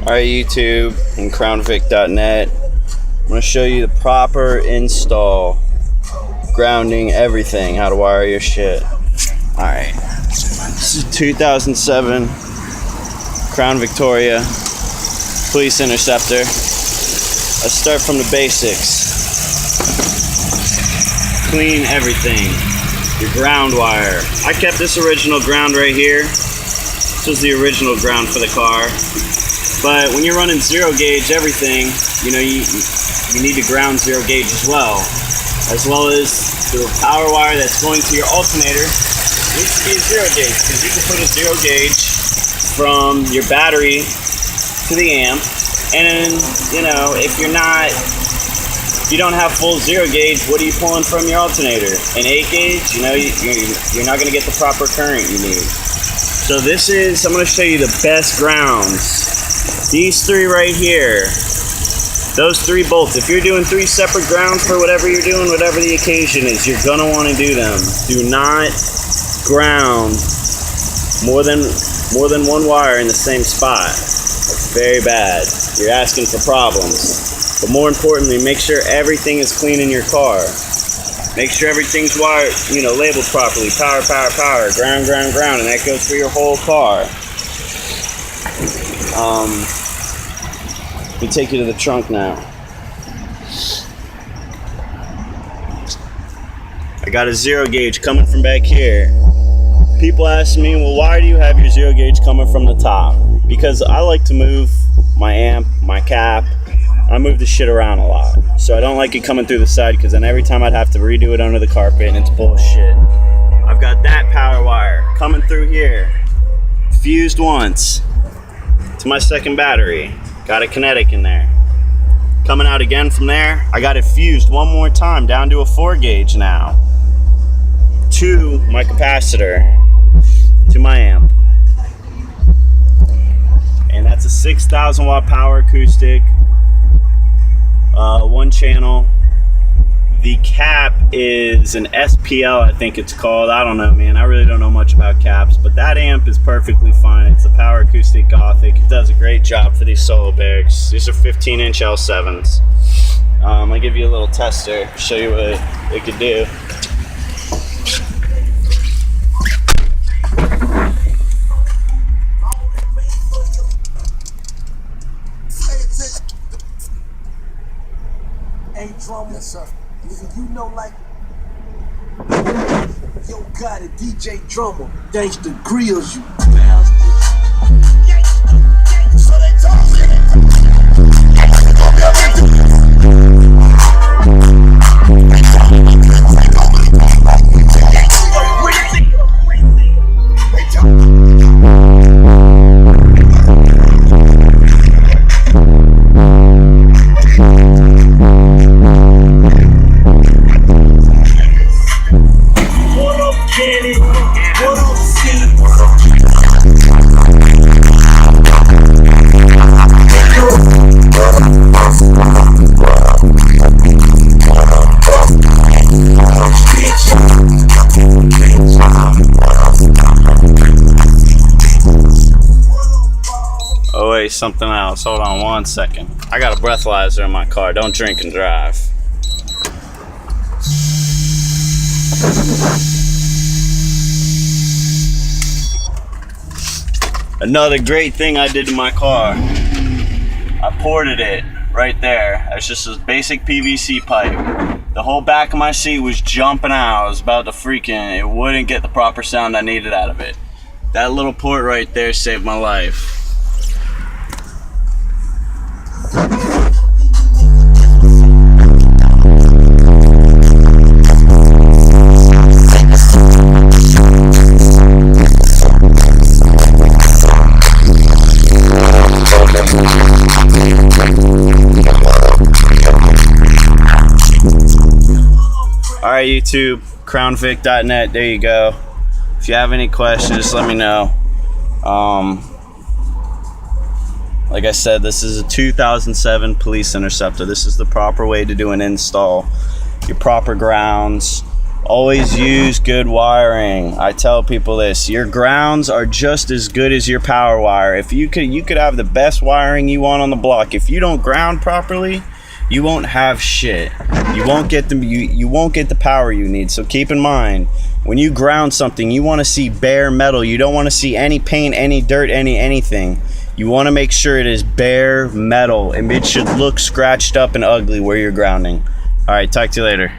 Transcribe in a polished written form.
Alright, YouTube and CrownVic.net. I'm going to show you the proper install, grounding, everything, how to wire your shit. Alright, this is 2007 Crown Victoria Police Interceptor. Let's start from the basics. Clean everything. Your ground wire. I kept this original ground right here. This was the original ground for the car. But when you're running zero gauge everything, you know, you need to ground zero gauge as well as the power wire that's going to your alternator needs to be zero gauge, because you can put a zero gauge from your battery to the amp, and you know, if you don't have full zero gauge, what are you pulling from your alternator? An 8 gauge? You know, you're not going to get the proper current you need. So I'm going to show you the best grounds. These three right here, those 3 bolts. If you're doing 3 separate grounds for whatever you're doing, whatever the occasion is, you're going to want to do them. Do not ground more than one wire in the same spot. It's very bad. You're asking for problems. But more importantly, make sure everything is clean in your car. Make sure everything's wired, labeled properly. Power, power, power. Ground, ground, ground. And that goes for your whole car. Let me take you to the trunk now. I got a zero gauge coming from back here. People ask me, well, why do you have your zero gauge coming from the top? Because I like to move my amp, my cap. I move the shit around a lot. So I don't like it coming through the side, because then every time I'd have to redo it under the carpet, and it's bullshit. I've got that power wire coming through here. Fused once to my second battery. Got a kinetic in there. Coming out again from there, I got it fused one more time down to a 4 gauge now. To my capacitor, to my amp. And that's a 6,000 watt power acoustic, 1 channel. The cap is an SPL, I think it's called. I don't know, man. I really don't know much about caps, but that amp is perfectly fine. It's a power acoustic Gothic. It does a great job for these solo barracks. These are 15-inch L7s. I'll give you a little tester, show you what it could do. Hey, drummer. Yes, sir. You know, like, yo, got a DJ drummer, gangsta grills you bastard. So they Oh wait, something else. Hold on 1 second. I got a breathalyzer in my car. Don't drink and drive. Another great thing I did to my car, I ported it right there. It's just a basic PVC pipe. The whole back of my seat was jumping out. I was about to it wouldn't get the proper sound I needed out of it. That little port right there saved my life. Alright, YouTube, CrownVic.net, there you go. If you have any questions, just let me know. Like I said, this is a 2007 Police Interceptor. This is the proper way to do an install. Your proper grounds, Always use good wiring. I tell people this. Your grounds are just as good as your power wire. If you could have the best wiring you want on the block. If you don't ground properly, you won't have shit. You won't get the power you need. So keep in mind, when you ground something, you want to see bare metal. You don't want to see any paint, any dirt, anything. You want to make sure it is bare metal, and it should look scratched up and ugly where you're grounding. All right, talk to you later.